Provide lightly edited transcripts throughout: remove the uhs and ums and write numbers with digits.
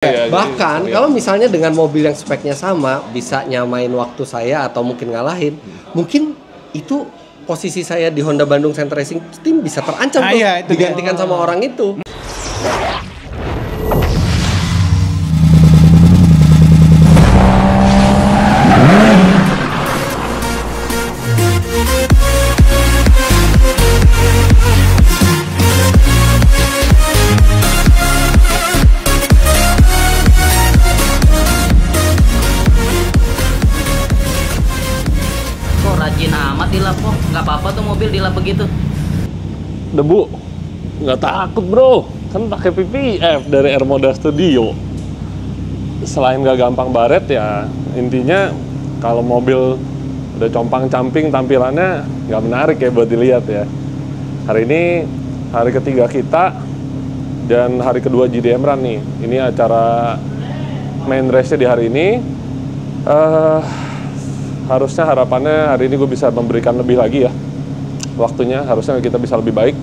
Ya, bahkan jadi, kalau misalnya dengan mobil yang speknya sama bisa nyamain waktu saya atau mungkin ngalahin, mungkin itu posisi saya di Honda Bandung Center Racing Team bisa terancam tuh, iya, itu digantikan sama orang itu. Rajin amat dilap kok, nggak apa-apa tuh mobil dilap begitu. debu nggak takut bro, kan pakai PPF dari Airmoda Studio. Selain nggak gampang baret ya, intinya kalau mobil udah compang-camping tampilannya nggak menarik ya buat dilihat ya. Hari ini hari ketiga kita dan hari kedua GDM Run nih. Ini acara main race-nya di hari ini. Harusnya harapannya hari ini gue bisa memberikan lebih lagi ya waktunya, harusnya kita bisa lebih baik.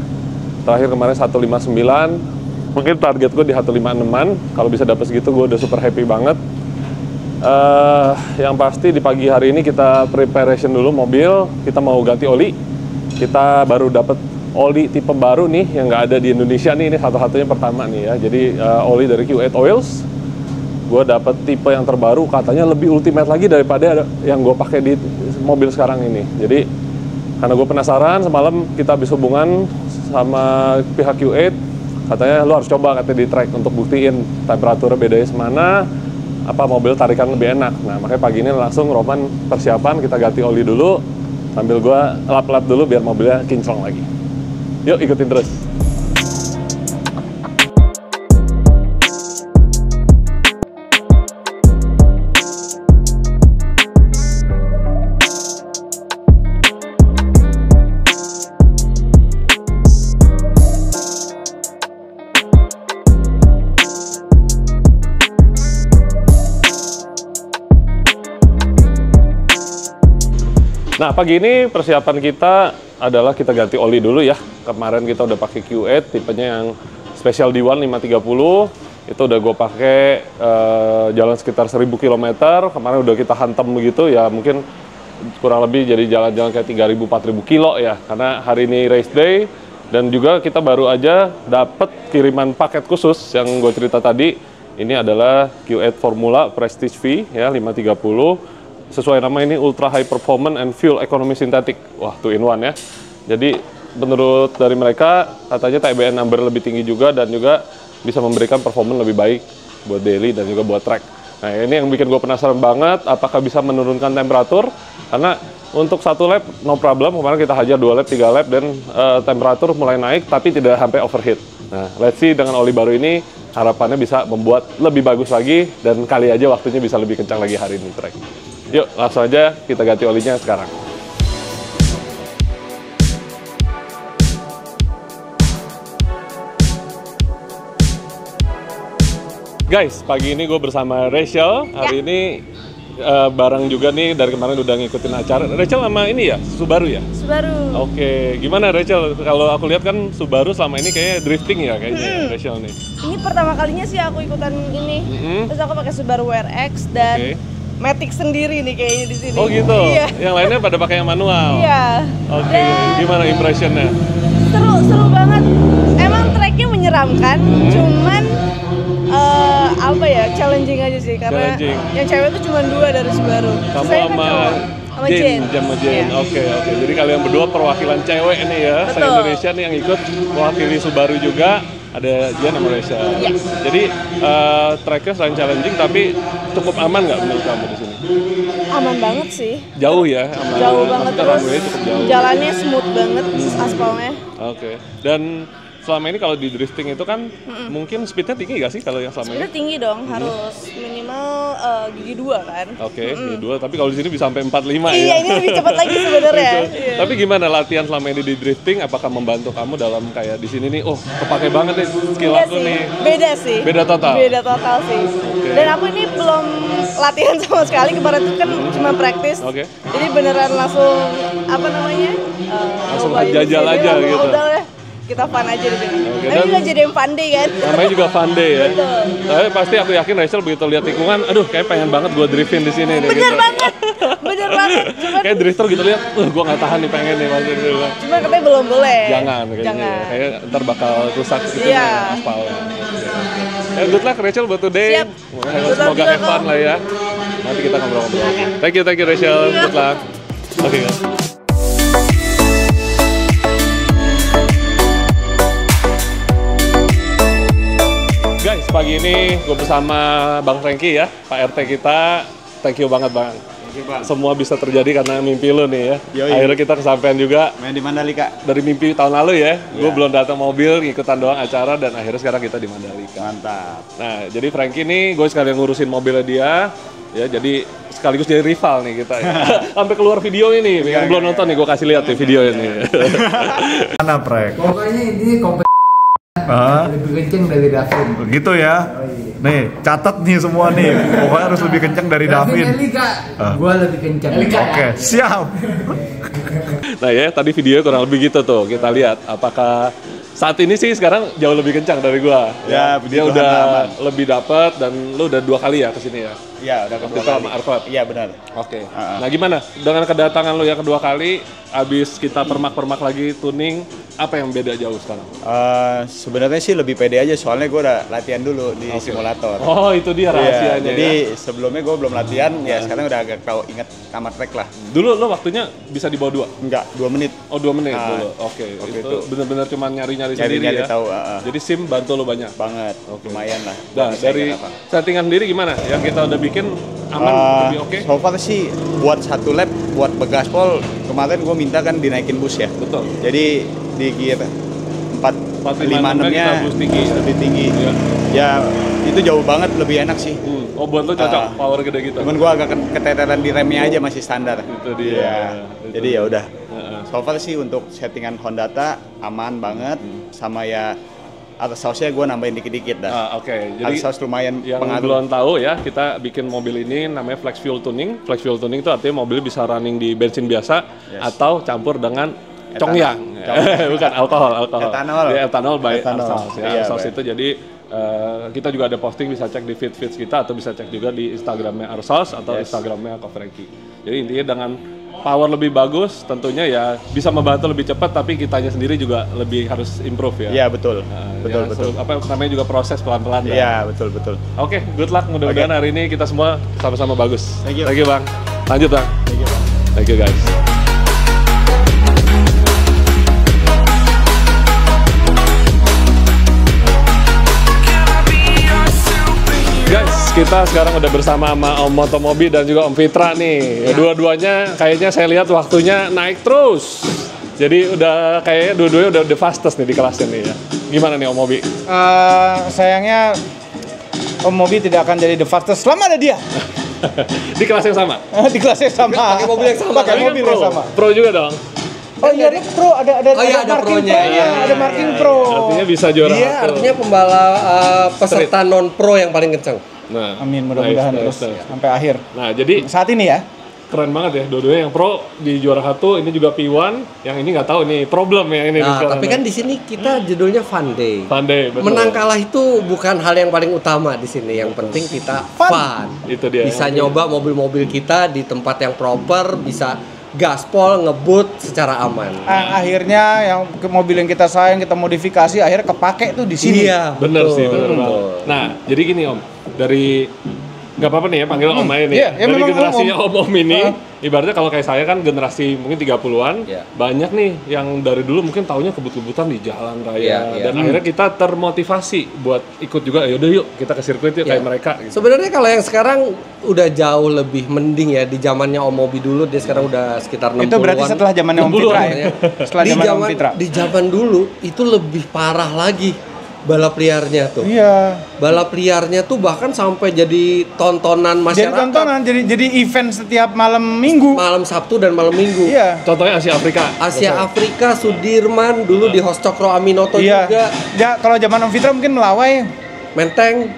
Terakhir kemarin 159, mungkin target gue di 156an. Kalau bisa dapet segitu gue udah super happy banget. Yang pasti di pagi hari ini kita preparation dulu mobil, kita mau ganti oli. Kita baru dapet oli tipe baru nih yang nggak ada di Indonesia nih, ini satu-satunya pertama nih ya. Jadi oli dari Q8 Oils. Gue dapet tipe yang terbaru, katanya lebih ultimate lagi daripada yang gue pakai di mobil sekarang ini. Jadi karena gue penasaran, semalam kita habis hubungan sama pihak Q8, katanya lo harus coba katanya di track untuk buktiin temperaturnya bedanya semana, apa mobil tarikan lebih enak. Nah makanya pagi ini langsung Roman persiapan, kita ganti oli dulu sambil gue lap-lap dulu biar mobilnya kinclong lagi. Yuk ikutin terus. Nah, pagi ini persiapan kita adalah kita ganti oli dulu ya. Kemarin kita udah pakai Q8, tipenya yang Special D1 530. Itu udah gue pakai jalan sekitar 1000 km. Kemarin udah kita hantam begitu ya, mungkin kurang lebih jadi jalan-jalan kayak 3000-4000 kilo ya. Karena hari ini race day dan juga kita baru aja dapet kiriman paket khusus yang gue cerita tadi. Ini adalah Q8 Formula Prestige V ya 530. Sesuai nama ini Ultra High Performance and Fuel Economy Synthetic. Wah, 2-in-1 ya. Jadi menurut dari mereka katanya TBN number lebih tinggi juga dan juga bisa memberikan performance lebih baik buat daily dan juga buat track. Nah ini yang bikin gue penasaran banget, apakah bisa menurunkan temperatur? Karena untuk satu lap no problem, kemarin kita hajar 2 lap, 3 lap dan temperatur mulai naik tapi tidak sampai overheat. Nah let's see dengan oli baru ini harapannya bisa membuat lebih bagus lagi dan kali aja waktunya bisa lebih kencang lagi hari ini track. Yuk, langsung aja kita ganti olinya sekarang. Guys, pagi ini gue bersama Rachel. Hari ini bareng juga nih, dari kemarin udah ngikutin acara. Rachel sama ini ya, Subaru ya? Subaru. Oke, gimana Rachel? Kalau aku lihat kan Subaru selama ini kayaknya drifting ya kayaknya Rachel nih. Ini pertama kalinya sih aku ikutan ini. Terus aku pakai Subaru WRX dan Matic sendiri nih kayaknya di sini. Oh gitu. Iya. Yang lainnya pada pakai yang manual. Iya. Oke. Gimana impressionnya? Seru banget. Emang tracknya menyeramkan, cuman apa ya, challenging aja sih karena yang cewek tuh cuma 2 dari Subaru. Kamu Saya sama Jane. Jane. Oke. Jadi kalian berdua perwakilan cewek nih ya, se-Indonesia nih yang ikut mewakili Subaru juga. Ada Jen sama Rachel. Yes. Jadi tracknya selain challenging tapi cukup aman nggak menurut kamu di sini? Aman banget sih. Jauh ya, aman. Jauh banget, terus cukup jauh. jalannya smooth banget, aspalnya. Oke. Dan selama ini kalau di drifting itu kan mungkin speednya tinggi nggak sih kalau yang selama Speednya ini? tinggi dong, harus minimal gigi 2 kan. Oke, gigi 2. Tapi kalau di sini bisa sampai 45 ya. Iya, ini lebih cepat lagi sebenarnya. Iya. Tapi gimana latihan selama ini di drifting? Apakah membantu kamu dalam kayak di sini nih? Oh, kepake banget nih skill Iya aku sih. nih. Beda sih. Beda total. Beda total sih. Oke. Dan aku ini belum latihan sama sekali, kemarin itu kan cuma praktis. Oke. Jadi beneran langsung apa namanya? Langsung nyobain jajal di sini, aja gitu. Udah deh, kita fun aja di sini. Oke. Tapi juga jadi yang pandai kan. Namanya juga fun day ya. Betul. Tapi pasti aku yakin Rachel begitu lihat tikungan, aduh kayak pengen banget gue driftin di sini nih. Bener gitu. banget, bener banget. Cuman, Kayak drifter gitu lihat, gue nggak tahan nih pengen nih pasti gitu. cuman katanya belum boleh. Jangan kayaknya. Jangan. Kayak ntar bakal rusak gitu Iya. aspalnya. Ya, good luck Rachel buat today. Siap. Semoga Good luck have fun juga, lah ya. Nanti kita ngobrol-ngobrol. Thank you Rachel. Good luck. Oke guys. Guys, pagi ini gue bersama Bang Franky ya, Pak RT kita. Thank you banget Bang. Semua bisa terjadi karena mimpi lu nih ya. Yoi. Akhirnya kita kesampaian juga Main di Mandalika. dari mimpi tahun lalu ya. Gue Iya. belum datang mobil, ikutan doang acara dan akhirnya sekarang kita di Mandalika. Mantap. Nah, jadi Franky ini gue sekalian ngurusin mobilnya dia. Ya, jadi sekaligus jadi rival nih kita ya. Sampai keluar video ini. Yang belum nonton nih gue kasih lihat nih video ini. Mana Prek? Pokoknya ini Hah? lebih kenceng dari Davin. Begitu ya? Nih, catat nih semua nih. Pokoknya harus lebih kenceng dari Davin. Elika, gua lebih kenceng. Oke, siap. Nah ya, tadi videonya kurang lebih gitu tuh. Kita lihat apakah saat ini sih sekarang jauh lebih kencang dari gua. Ya, dia puji Tuhan, udah aman. lebih dapat dan lu udah 2 kali ya kesini ya. Iya, udah Waktu kedua itu sama kali. Arclub. Iya, benar. Oke. Nah gimana dengan kedatangan lu yang kedua kali, abis kita permak-permak lagi tuning, apa yang beda jauh sekarang? Sebenarnya sih lebih pede aja soalnya gue udah latihan dulu di simulator. Oh itu dia Iya, rahasianya jadi ya. sebelumnya gue belum latihan, ya sekarang udah agak tahu inget nama track lah. Dulu lo waktunya bisa di bawah 2? Enggak, 2 menit. Oh 2 menit Ah, dulu. Oke. waktu Itu itu. bener-bener cuma nyari-nyari sendiri Nyari-nyari ya. tahu, Jadi SIM bantu lo banyak. banget, lumayan lah. Nah, Bisa dari ingat apa. settingan sendiri gimana? Yang kita udah bikin aman, lebih oke? So far sih buat satu lap buat begaspol kemarin gue minta kan dinaikin bus ya. Betul. Jadi di gear 456 nya kita boost tinggi. lebih tinggi. Iya. Ya itu jauh banget, lebih enak sih. Oh buat lo cocok Ah. power gede gitu. Cuman gua agak keteteran di remnya aja masih standar. Itu dia. Iya. Itu Jadi ya udah. Heeh. So far sih untuk settingan Hondata aman banget, sama ya atas sausnya gua nambahin dikit-dikit dah. Ah, oke. Jadi Atas saus lumayan yang pengaruh. belum tahu ya, kita bikin mobil ini namanya flex fuel tuning. Flex fuel tuning itu artinya mobil bisa running di bensin biasa atau campur dengan congyang. Bukan alkohol. Etanol. Dia etanol by Etanol. Arsals ya. Iya, Arsals by. itu jadi kita juga ada posting, bisa cek di feeds kita atau bisa cek juga di Instagramnya Arsals atau Instagramnya Kofreki. Jadi intinya dengan power lebih bagus tentunya ya bisa membantu lebih cepat, tapi kitanya sendiri juga lebih harus improve ya. Iya betul. Ya, Betul betul. Apa namanya juga proses pelan-pelan. Iya betul betul. Oke, good luck. Mudah-mudahan hari ini kita semua sama-sama bagus. Thank you. Thank you, Bang. Lanjut, Bang. Thank you, Bang. Thank you, guys. Guys, kita sekarang udah bersama sama Om Motomobi dan juga Om Fitra nih. Dua-duanya kayaknya saya lihat waktunya naik terus. Jadi udah kayaknya dua-duanya udah the fastest nih di kelasnya nih ya. Gimana nih Om Mobi? Sayangnya Om Mobi tidak akan jadi the fastest selama ada dia. Di kelas yang sama? Di kelas yang sama. Pakai mobil yang sama. Pakai Tapi kan mobil pro. yang sama. Pro juga dong. Oh iya, dia pro, ada Oh iya, ada marking pro-nya. pro-nya, Iya, ada marking pro. Artinya bisa juara Dia satu. artinya peserta non pro yang paling kencang. Nah, Amin, mudah-mudahan nice, terus nice. sampai akhir. Nah, jadi Saat ini ya. keren banget ya, dua-duanya yang pro di juara satu, ini juga P1, yang ini nggak tahu nih problem ya ini. Nah, tapi kan di sini kita judulnya Fun Day. Pandai, betul. Menang kalah itu bukan hal yang paling utama di sini. Yang penting kita fun. Itu dia. Bisa nyoba mobil-mobil kita di tempat yang proper, bisa gaspol, ngebut secara aman. Akhirnya yang mobil yang kita sayang, kita modifikasi, akhirnya kepake tuh di sini. Iya, Bener betul. sih, bener banget. Nah, jadi gini Om, dari nggak apa-apa nih ya panggil Om aja nih. Iya, ya Dari memang generasinya Om. Om ini, ibaratnya kalau kayak saya kan generasi mungkin 30-an, Iya. banyak nih yang dari dulu mungkin taunya kebut-kebutan di jalan raya. Iya, iya. Dan akhirnya kita termotivasi buat ikut juga, yaudah yuk kita ke sirkuit yuk Iya. kayak mereka. Gitu. Sebenarnya kalau yang sekarang udah jauh lebih mending ya, di zamannya Om Mobi dulu, dia sekarang udah sekitar 60-an. Itu berarti setelah zamannya Om 60-an Fitra ya. Ya. Setelah di zaman Om zaman Fitra. di zaman dulu itu lebih parah lagi balap liarnya tuh. Iya. Balap liarnya tuh bahkan sampai jadi tontonan Jadi masyarakat. tontonan, jadi event setiap malam Minggu. Malam Sabtu dan malam Minggu. Iya. Contohnya Asia Afrika. Asia Afrika, Sudirman dulu di host Cokro Aminoto Iya. juga. Ya, kalau zaman Om Fitra mungkin Melawai. Menteng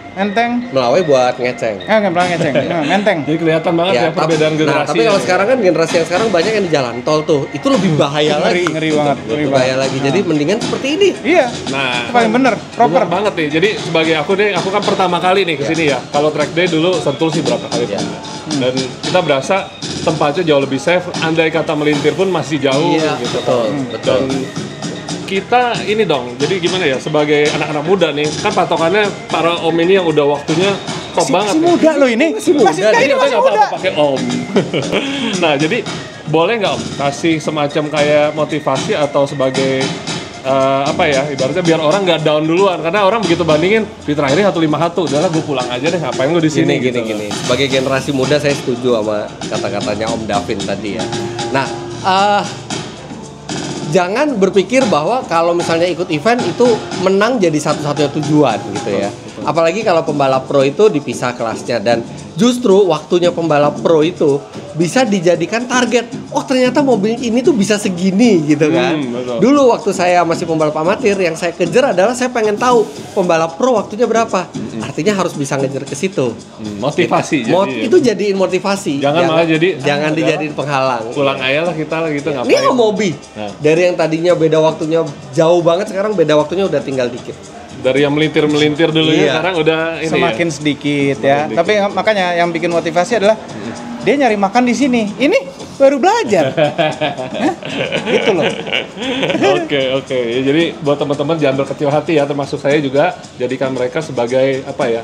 Melawai buat ngeceng. Nggak pernah ngeceng. Menteng. Jadi kelihatan banget ya perbedaan generasi. Nah, tapi kalau sekarang kan generasi yang sekarang banyak yang di jalan tol tuh. Itu lebih bahaya lagi. Ngeri banget. Bahaya lagi. Jadi mendingan seperti ini. Iya. Nah, itu paling bener. Proper bener banget nih. Jadi sebagai aku kan pertama kali nih kesini ya. Kalau track day dulu Sentul sih berapa kali dan kita berasa tempatnya jauh lebih safe. Andai kata melintir pun masih jauh gitu. Betul. Dan kita ini dong, jadi gimana ya, sebagai anak-anak muda nih, kan patokannya para om ini yang udah waktunya top banget. Masih muda loh ini. Masih muda. Jadi kita nggak apa-apa pakai om. Nah, jadi boleh nggak om kasih semacam kayak motivasi atau sebagai apa ya, ibaratnya biar orang nggak down duluan, karena orang begitu bandingin di terakhirnya 151, udahlah gue pulang aja deh, ngapain gue di sini gini. Sebagai generasi muda saya setuju sama kata-katanya Om Davin tadi ya. Nah, jangan berpikir bahwa kalau misalnya ikut event itu menang jadi satu-satunya tujuan gitu ya. Apalagi kalau pembalap pro itu dipisah kelasnya, dan justru waktunya pembalap pro itu bisa dijadikan target. Oh, ternyata mobil ini tuh bisa segini gitu kan. Dulu waktu saya masih pembalap amatir, yang saya kejar adalah saya pengen tahu pembalap pro waktunya berapa. Artinya harus bisa ngejar ke situ. Motivasi. Itu jadiin motivasi. Jangan dijadiin penghalang. Pulang aja lah kita lah gitu, ngapain. Ini sama mobil. Dari yang tadinya beda waktunya jauh banget, sekarang beda waktunya udah tinggal dikit. Dari yang melintir dulunya sekarang udah ini semakin sedikit ya. Tapi makanya yang bikin motivasi adalah dia nyari makan di sini. Ini baru belajar. Gitu loh. Oke. Ya, jadi buat teman-teman jangan berkecil hati ya, termasuk saya juga, jadikan mereka sebagai apa ya?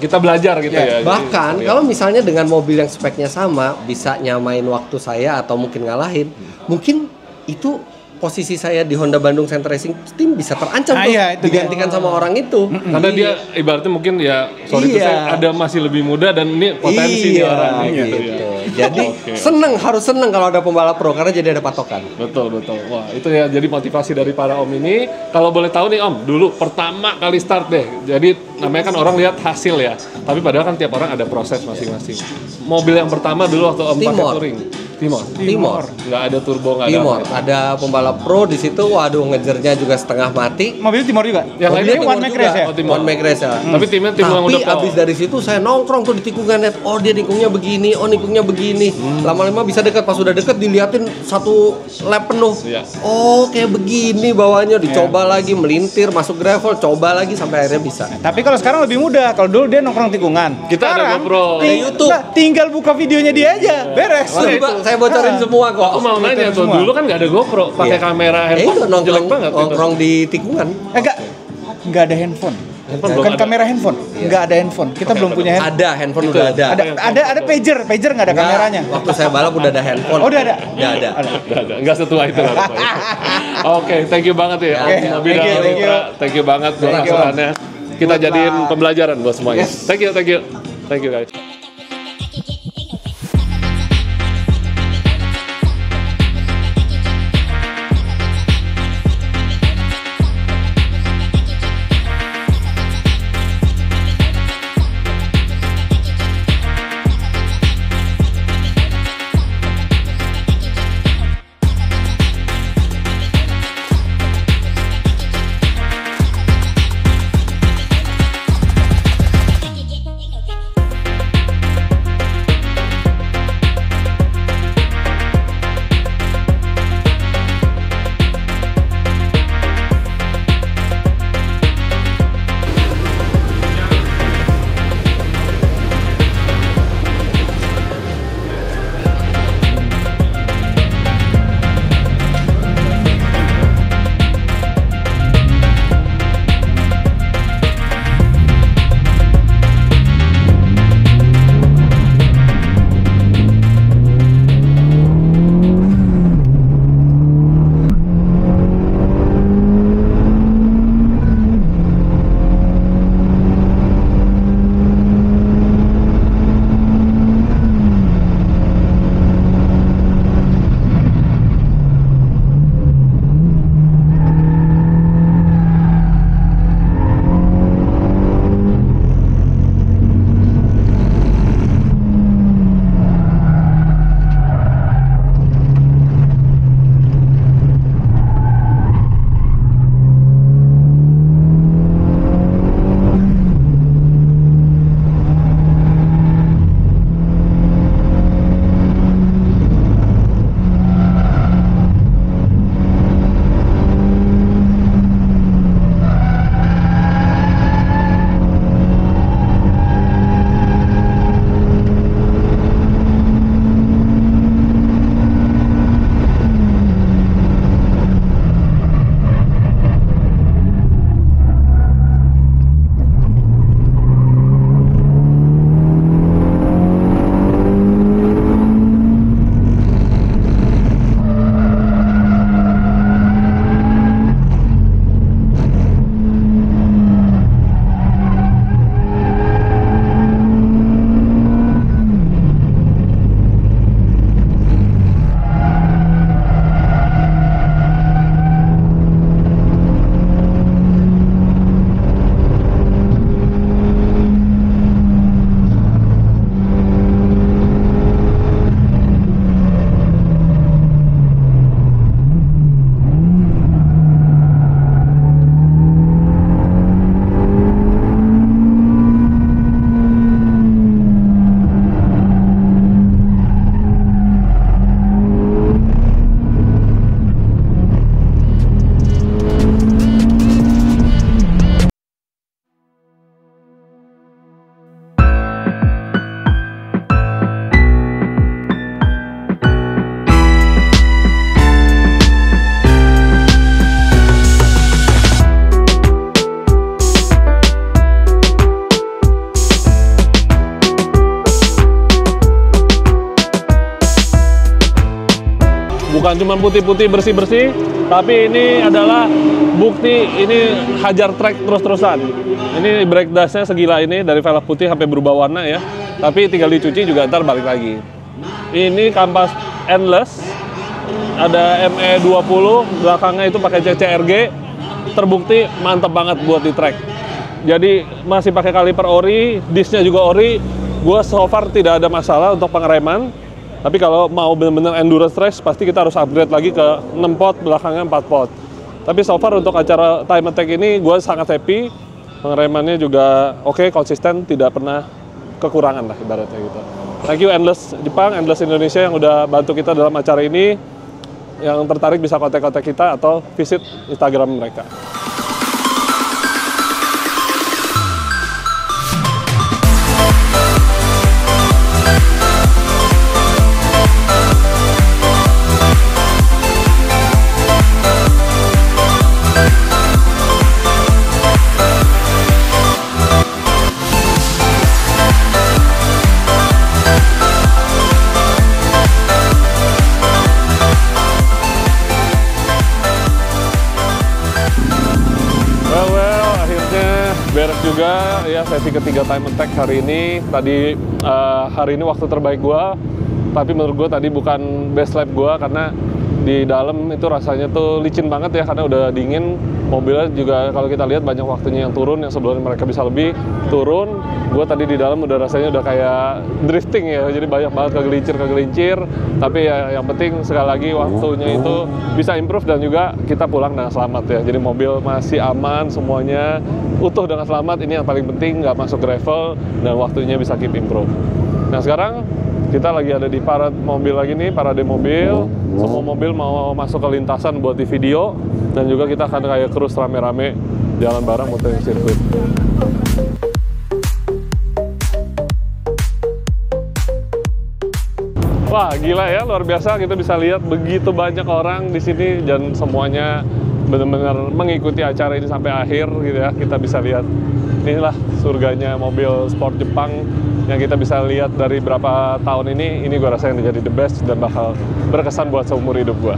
Kita belajar gitu ya. Bahkan kalau misalnya dengan mobil yang speknya sama bisa nyamain waktu saya atau mungkin ngalahin, mungkin itu posisi saya di Honda Bandung Center Racing Team bisa terancam digantikan sama orang itu. Karena dia ibaratnya mungkin ya saya ada masih lebih muda dan ini potensi nih orang gitu ya. Jadi harus seneng kalau ada pembalap pro karena jadi ada patokan. Betul. Wah, itu ya jadi motivasi dari para om ini. Kalau boleh tahu nih om, dulu pertama kali start deh. Jadi namanya kan orang lihat hasil ya. Tapi padahal kan tiap orang ada proses masing-masing. Mobil yang pertama dulu waktu om pakai touring. Timor. Nggak ada turbo, nggak ada. Timor. Ada pembalap pro di situ. Waduh, ngejernya juga setengah mati. Mobil Timor juga. Yang lainnya One Make Race ya. One Make Race ya. Tapi timnya tim yang udah. Tapi abis dari situ saya nongkrong tuh di tikungan net. Oh, dia nikungnya begini. Oh, nikungnya begini. Lama-lama bisa dekat. Pas sudah dekat diliatin satu lap penuh. Oh, kayak begini bawahnya. Dicoba lagi melintir, masuk gravel, coba lagi sampai akhirnya bisa. Tapi kalau sekarang lebih mudah. Kalau dulu dia nongkrong tikungan. Kita ada GoPro. YouTube. Tinggal buka videonya dia aja. Beres. Saya bocorin semua kok. Aku mau nanya tuh, dulu kan nggak ada GoPro, pakai kamera handphone, jelek banget. Nongkrong di tikungan. Nggak ada handphone. Bukan kamera handphone, nggak ada handphone. Kita belum punya handphone. Ada handphone udah ada. Ada pager nggak ada kameranya. Waktu saya balap udah ada handphone. Oh, udah ada. Nggak setua itu. Oke, thank you banget ya. Thank you banget buat masukannya. Kita jadiin pembelajaran buat semuanya. Thank you guys. bukan cuma putih-putih bersih-bersih, tapi ini adalah bukti ini hajar track terus-terusan. Ini brake dust-nya segila ini dari velg putih sampai berubah warna ya. Tapi tinggal dicuci juga ntar balik lagi. Ini kampas endless, ada ME20, belakangnya itu pakai CCRG, terbukti mantep banget buat di track. Jadi masih pakai kaliper ori, disc-nya juga ori. Gue so far tidak ada masalah untuk pengereman. Tapi kalau mau benar-benar endurance race, pasti kita harus upgrade lagi ke 6 pot, belakangnya 4 pot. Tapi so far untuk acara time attack ini, gue sangat happy. Pengeremannya juga oke, konsisten, tidak pernah kekurangan lah ibaratnya gitu. Thank you Endless Jepang, Endless Indonesia yang udah bantu kita dalam acara ini. Yang tertarik bisa kontak-kontak kita atau visit Instagram mereka. Beres juga ya sesi ketiga time attack hari ini. Tadi hari ini waktu terbaik gua, tapi menurut gua tadi bukan best lap gua karena di dalam itu rasanya tuh licin banget ya karena udah dingin. Mobilnya juga kalau kita lihat banyak waktunya yang turun, yang sebelumnya mereka bisa lebih turun. Gua tadi di dalam udah rasanya udah kayak drifting ya, jadi banyak banget kegelincir. Tapi ya yang penting sekali lagi waktunya itu bisa improve dan juga kita pulang dengan selamat ya. Jadi mobil masih aman semuanya, utuh dengan selamat. Ini yang paling penting, nggak masuk gravel dan waktunya bisa keep improve. Nah sekarang kita lagi ada di parade mobil lagi nih, parade mobil. Semua mobil mau masuk ke lintasan buat di video. Dan juga kita akan kayak cruise rame-rame jalan bareng muterin sirkuit. Wah gila ya, luar biasa. Kita bisa lihat begitu banyak orang di sini dan semuanya benar-benar mengikuti acara ini sampai akhir gitu ya. Kita bisa lihat inilah surganya mobil sport Jepang yang kita bisa lihat dari berapa tahun ini gue rasa yang jadi the best dan bakal berkesan buat seumur hidup gue.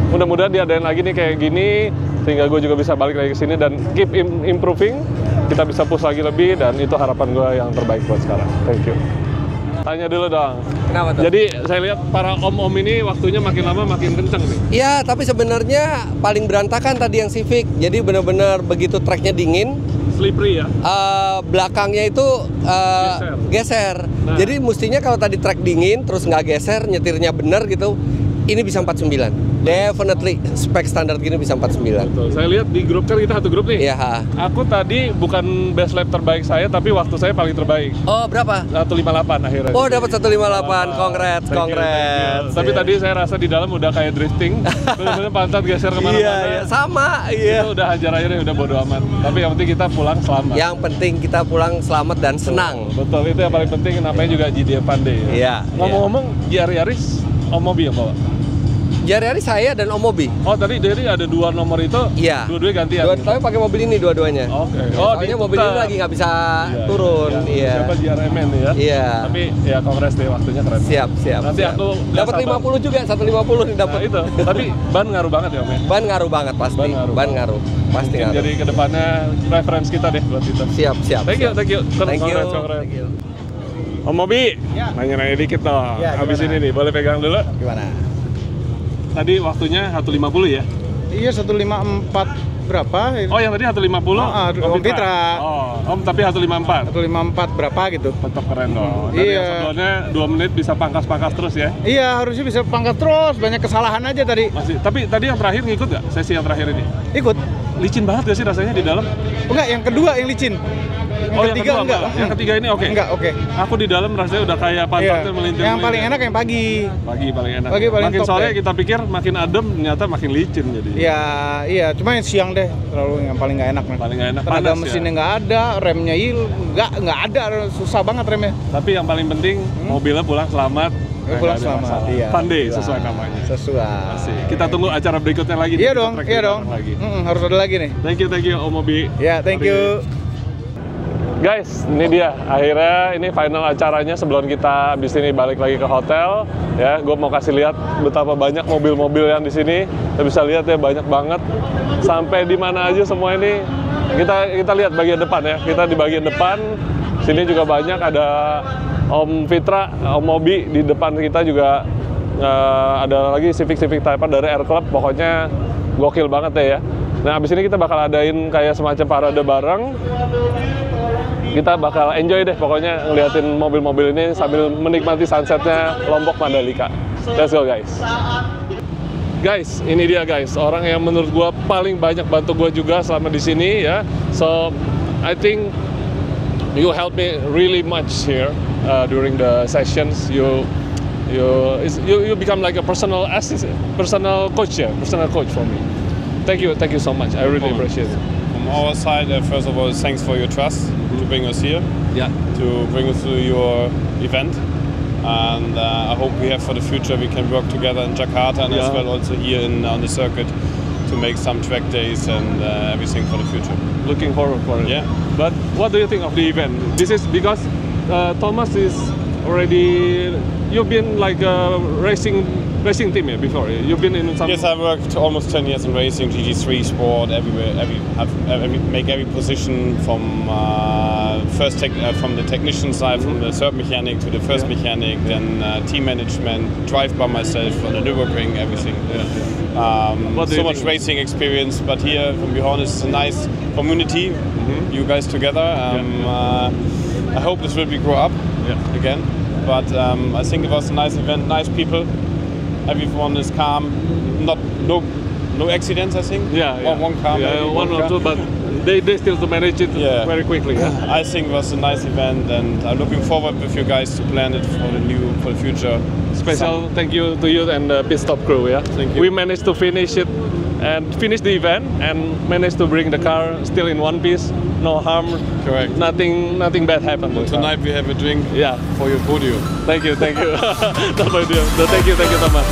Mudah-mudahan diadain lagi nih kayak gini sehingga gue juga bisa balik lagi ke sini dan keep improving. Kita bisa push lagi lebih dan itu harapan gue yang terbaik buat sekarang. Thank you. Tanya dulu dong. Kenapa tuh? Jadi saya lihat para om-om ini waktunya makin lama makin kenceng nih. Iya, tapi sebenarnya paling berantakan tadi yang Civic. Jadi benar-benar begitu tracknya dingin, slippery ya. Belakangnya itu geser. Nah. Jadi mestinya kalau tadi track dingin terus nggak geser, nyetirnya bener gitu, ini bisa 49. Definitely spek standar gini bisa 49. Betul. Saya lihat di grup kan kita satu grup nih. Iya. Aku tadi bukan best lap terbaik saya, tapi waktu saya paling terbaik. Oh berapa? 158 akhirnya. Oh dapat 158. Congrats. Tapi tadi saya rasa di dalam udah kayak drifting, benar-benar pantat geser kemana-mana. Iya, sama. Iya. Itu udah hajar aja deh, udah bodo amat. Tapi yang penting kita pulang selamat. Yang penting kita pulang selamat dan senang. Betul, itu yang paling penting. Namanya juga GDF Pandey. Iya. Ngomong-ngomong, GR Yaris, Om Mobi yang bawa? Jari-jari saya dan Om Mobi. Oh tadi dari ada dua nomor itu, iya. Dua-duanya gantian? Tapi pakai mobil ini dua-duanya. Oke. Oh, soalnya mobil ini lagi nggak bisa turun. Iya. Siapa JRMN nih ya? Iya. Tapi ya kongres deh, waktunya keren. Siap. Nanti aku dapat 50 juga, 150 nih dapat. Nah, itu. Tapi ban ngaruh banget ya Om ya? Ban ngaruh banget pasti. Ban ngaruh. Pasti ngaruh. Jadi kedepannya reference kita deh buat kita. Siap. Thank you. Thank you. Om Mobi, nanya-nanya dikit dong. Ya, habis ini nih, boleh pegang dulu? Gimana? Tadi waktunya 150 ya? Iya 154 berapa? Oh yang tadi 150? Om Fitra. Om tapi 154? 154 berapa gitu. Tetap keren dong. Dari yang sebelumnya 2 menit bisa pangkas-pangkas terus ya? Iya harusnya bisa pangkas terus, banyak kesalahan aja tadi. Tapi tadi yang terakhir ngikut nggak? Sesi yang terakhir ini? Ikut. Licin banget gak sih rasanya di dalam? Enggak, yang kedua yang licin. Yang ketiga enggak. Yang ketiga ini oke? Enggak, oke. Aku di dalam rasanya udah kayak pantatnya melintir. Yang paling enak yang pagi. Pagi paling enak. Pagi paling makin top sore deh. kita pikir makin adem, ternyata makin licin jadi. Iya. Cuma yang siang deh terlalu yang paling nggak enak. Paling nggak enak. Tenaga panas mesinnya ya? nggak ada, remnya nggak ada, susah banget remnya. Tapi yang paling penting mobilnya pulang selamat. Pulang selamat. Iya. Pandai sesuai namanya. Sesuai. Asik. Kita tunggu acara berikutnya lagi. Iya dong. Lagi. Harus ada lagi nih. Thank you Om Mobi. Ya, thank you. Guys, ini dia akhirnya ini final acaranya sebelum kita habis ini balik lagi ke hotel ya. Gue mau kasih lihat betapa banyak mobil-mobil yang di sini. Kita bisa lihat ya banyak banget. Sampai di mana aja semua ini kita lihat bagian depan ya. Kita di bagian depan sini juga banyak, ada Om Fitra, Om Mobi di depan kita juga ada lagi Civic Type R dari R Club. Pokoknya gokil banget ya. Nah, abis ini kita bakal adain kayak semacam parade bareng. Kita bakal enjoy deh pokoknya ngeliatin mobil-mobil ini sambil menikmati sunsetnya Lombok Mandalika. Let's go guys. Guys, ini dia guys, orang yang menurut gua paling banyak bantu gua juga selama di sini ya. So, I think you help me really much here during the sessions. You become like a personal assistant, personal coach for me. Thank you so much. I really appreciate it. From our side, first of all, thanks for your trust to bring us here, to bring us to your event, and I hope we have for the future we can work together in Jakarta and as well also here on the circuit to make some track days and everything for the future. Looking forward for it. Yeah. But what do you think of the event? This is because Thomas is already. You've been like a racing team here before. You've been in some. Yes, I worked almost 10 years in racing, GT3 sport, everywhere. Make every position from from the technician side, from the third mechanic to the first mechanic, then team management, drive by myself on the Nürburgring, everything. So much racing experience, but here, from Bihorn, it's a nice community. You guys together. I hope this will grow up again. But I think it was a nice event, nice people. Everyone is calm, no accidents. I think. One calm. One or two, but they still to manage it very quickly. I think it was a nice event, and I'm looking forward with you guys to plan it for the future. Special thank you to you and the pit stop crew. Yeah, thank you. We managed to finish it and finish the event and managed to bring the car still in one piece. No harm. Correct. Nothing bad happened. Tonight we have a drink. For your podium. Thank you. No podium. Thank you so much.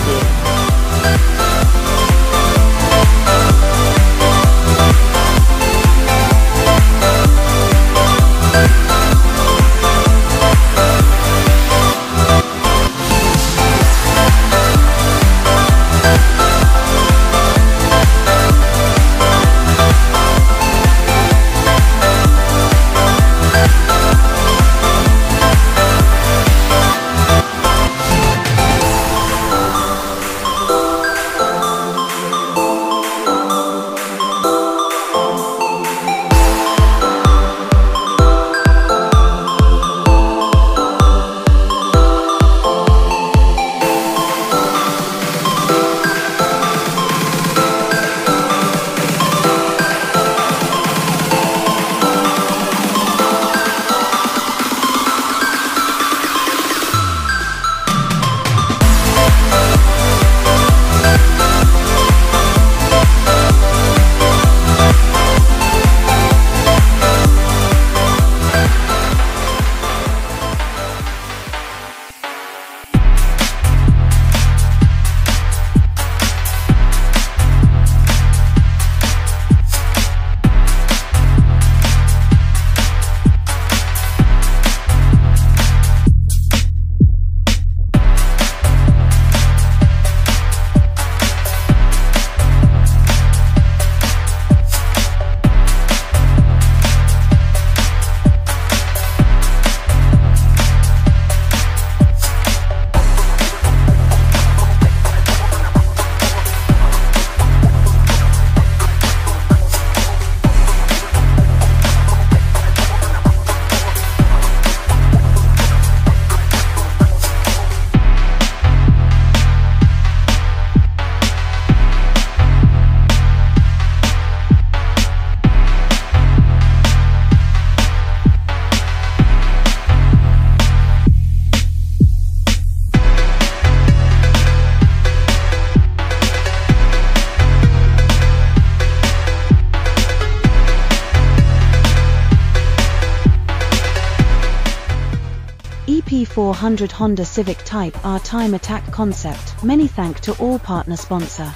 EP400 Honda Civic Type R Time Attack Concept. Many thanks to all partner sponsor.